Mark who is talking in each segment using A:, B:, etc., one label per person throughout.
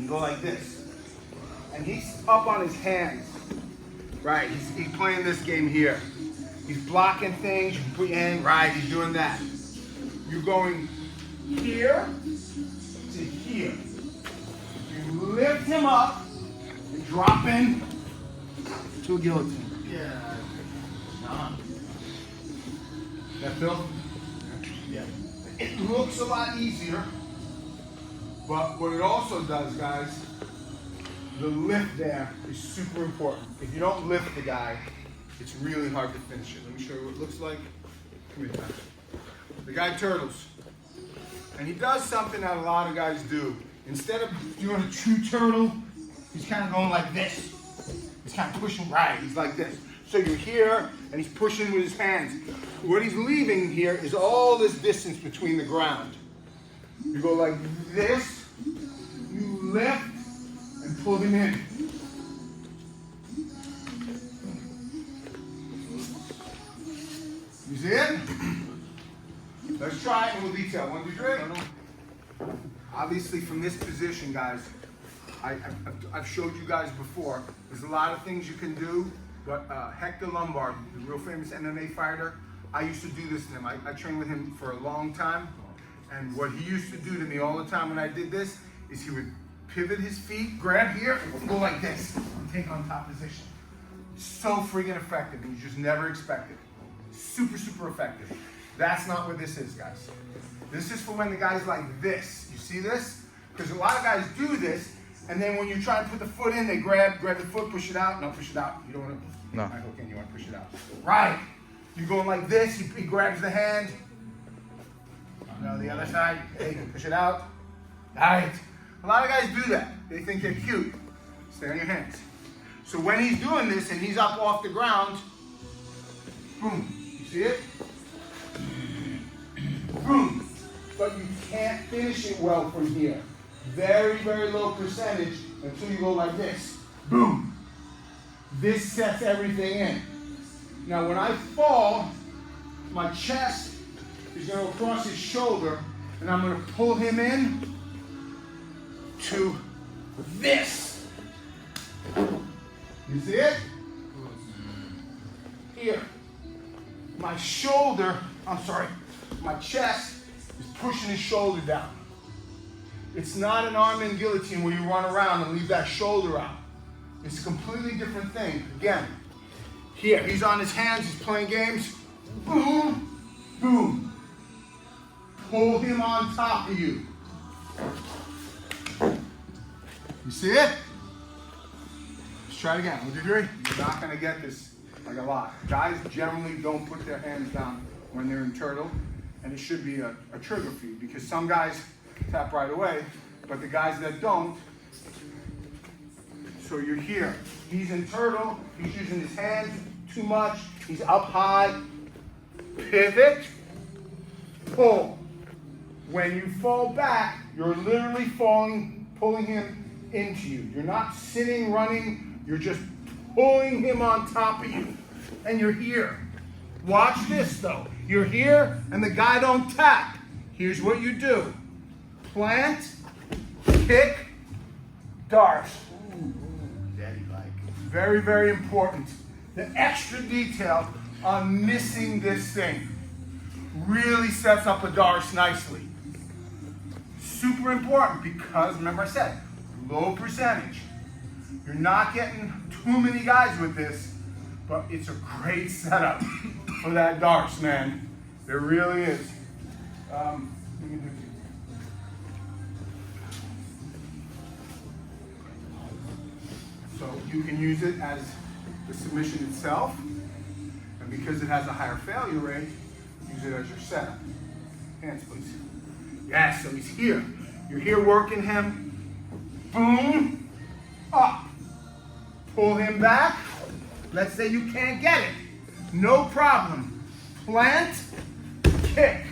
A: You go like this. And he's up on his hands. Right, he's playing this game here. He's blocking things, you can put your hand, right, he's doing that. You're going here to here. You lift him up and drop in to a guillotine.
B: Yeah.
A: That Phil?
B: Yeah.
A: It looks a lot easier, but what it also does, guys, the lift there is super important. If you don't lift the guy, it's really hard to finish it. Let me show you what it looks like. Come here, guys. The guy turtles. And he does something that a lot of guys do. Instead of doing a true turtle, he's kind of going like this. He's kind of pushing right. He's like this. So you're here, and he's pushing with his hands. What he's leaving here is all this distance between the ground. You go like this, you lift, and pull him in. You see it? Let's try it and we'll detail. 1, 2, 3. Obviously from this position, guys, I've showed you guys before, there's a lot of things you can do, but Hector Lombard, the real famous MMA fighter, I used to do this to him. I trained with him for a long time, and what he used to do to me all the time when I did this is he would pivot his feet, grab here, and go like this, and take on top position. So freaking effective, and you just never expect it. Super, super effective. That's not what this is, guys. This is for when the guy's like this. You see this? Because a lot of guys do this, and then when you try to put the foot in, they grab the foot, push it out. No, push it out. You don't want to.
B: No.
A: I hook in. You want to push it out. Right. You're going like this. He grabs the hand. No, the other side. Hey, push it out. Right. A lot of guys do that. They think they're cute. Stay on your hands. So when he's doing this and he's up off the ground, boom. You see it? Boom. But you can't finish it well from here. Very, very low percentage until you go like this. Boom. This sets everything in. Now when I fall, my chest is going to go across his shoulder, and I'm going to pull him in to this. You see it? Here. My shoulder, my chest is pushing his shoulder down. It's not an arm in guillotine where you run around and leave that shoulder out. It's a completely different thing. Again, here, he's on his hands, he's playing games. Boom, boom. Pull him on top of you. You see it? Let's try it again. 1, 2, 3. You're not going to get this like a lot. Guys generally don't put their hands down when they're in turtle, and it should be a trigger for you because some guys tap right away, but the guys that don't, so you're here. He's in turtle, he's using his hands too much, he's up high, pivot, pull. When you fall back, you're literally pulling him into you. You're not sitting, running, you're just pulling him on top of you. And you're here. Watch this though. You're here and the guy don't tap. Here's what you do. Plant, kick, Darce.
B: Daddy-like.
A: Very, very important. The extra detail on missing this thing really sets up a Darce nicely. Super important because, remember I said, low percentage. You're not getting too many guys with this, but it's a great setup for that Darce, man. There really is. So you can use it as the submission itself, and because it has a higher failure rate, use it as your setup. Hands, please. Yes, so he's here. You're here working him. Boom, up. Pull him back. Let's say you can't get it. No problem. Plant, kick.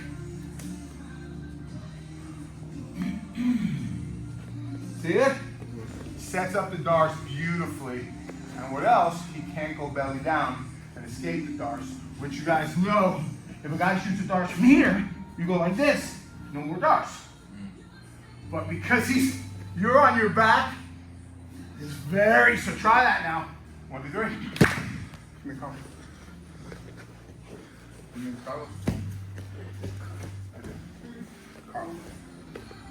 A: See it? Sets up the Darce beautifully. And what else? He can't go belly down and escape the Darce, which you guys know. If a guy shoots a Darce from here, you go like this. No more Darce. But because he's You're on your back. It's very, so try that now. 1, 2, 3. Come here, Carl. Come here, Carl. Carl.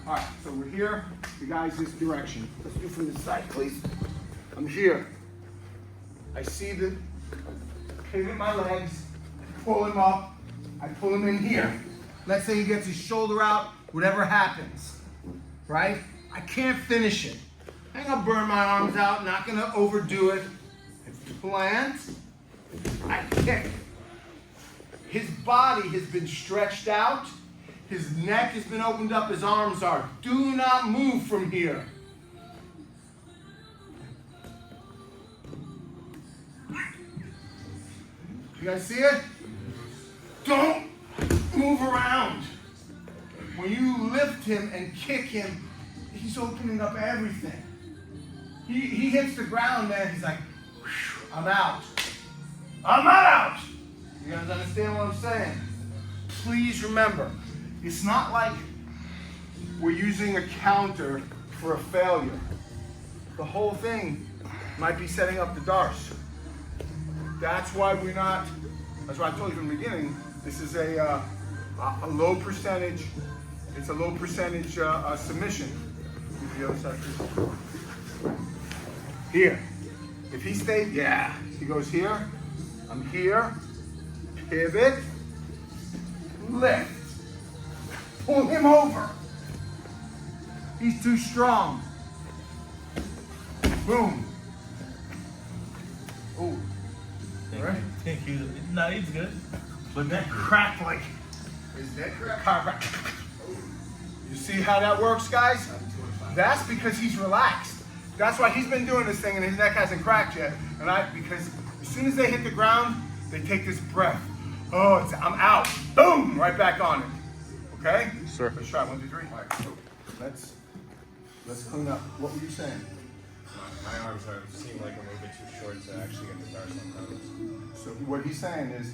A: All right, so we're here. The guy's this direction. Let's do from this side, please. I'm here. I see the pivot my legs, pull him up. I pull him in here. Let's say he gets his shoulder out, whatever happens, right? I can't finish it. I ain't gonna burn my arms out, not gonna overdo it. I plant, I kick. His body has been stretched out. His neck has been opened up, his arms are. Do not move from here. You guys see it? Don't move around. When you lift him and kick him, he's opening up everything. He hits the ground, man. He's like, I'm out. I'm out. You guys understand what I'm saying? Please remember, it's not like we're using a counter for a failure. The whole thing might be setting up the Darce. That's why we're not, that's why I told you from the beginning, this is a low percentage, it's a low percentage submission. The other side. Here. If he stays, yeah. He goes here, I'm here, pivot, lift. Pull him over. He's too strong. Boom. Oh. Right?
C: Thank you. No, he's good.
A: But that cracked like.
B: Is that correct?
A: You see how that works, guys? That's because he's relaxed. That's why he's been doing this thing and his neck hasn't cracked yet. Because as soon as they hit the ground, they take this breath. Oh, I'm out. Boom! Right back on it. Okay?
C: Sir.
A: Let's try 1, 2, 3. All right, so let's clean up. What were you saying?
D: My arms seem like a little bit too short to actually get the Darce sometimes.
A: So what he's saying is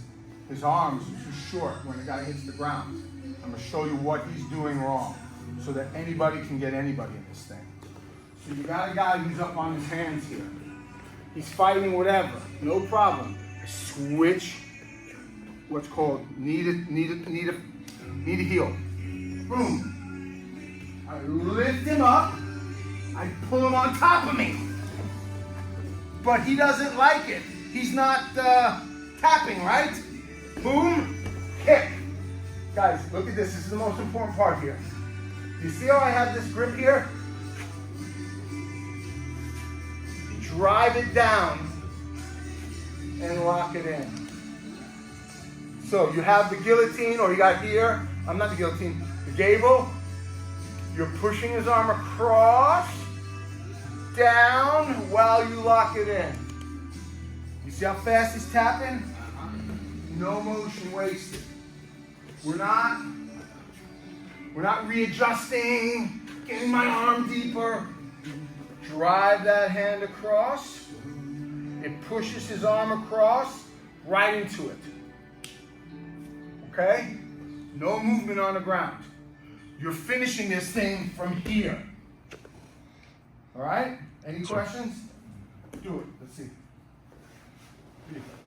A: his arms are too short when the guy hits the ground. I'm going to show you what he's doing wrong so that anybody can get anybody in this thing. So you got a guy who's up on his hands here. He's fighting whatever, no problem. Switch what's called knee to heel. Boom. I lift him up. I pull him on top of me. But he doesn't like it. He's not tapping, right? Boom, kick. Guys, look at this. This is the most important part here. You see how I have this grip here? Drive it down and lock it in. So you have the guillotine, or you got here, not the guillotine, the gable. You're pushing his arm across, down, while you lock it in. You see how fast he's tapping? No motion wasted. We're not readjusting, getting my arm deeper. Drive that hand across. It pushes his arm across, right into it. Okay? No movement on the ground. You're finishing this thing from here. All right? Any questions? Do it. Let's see.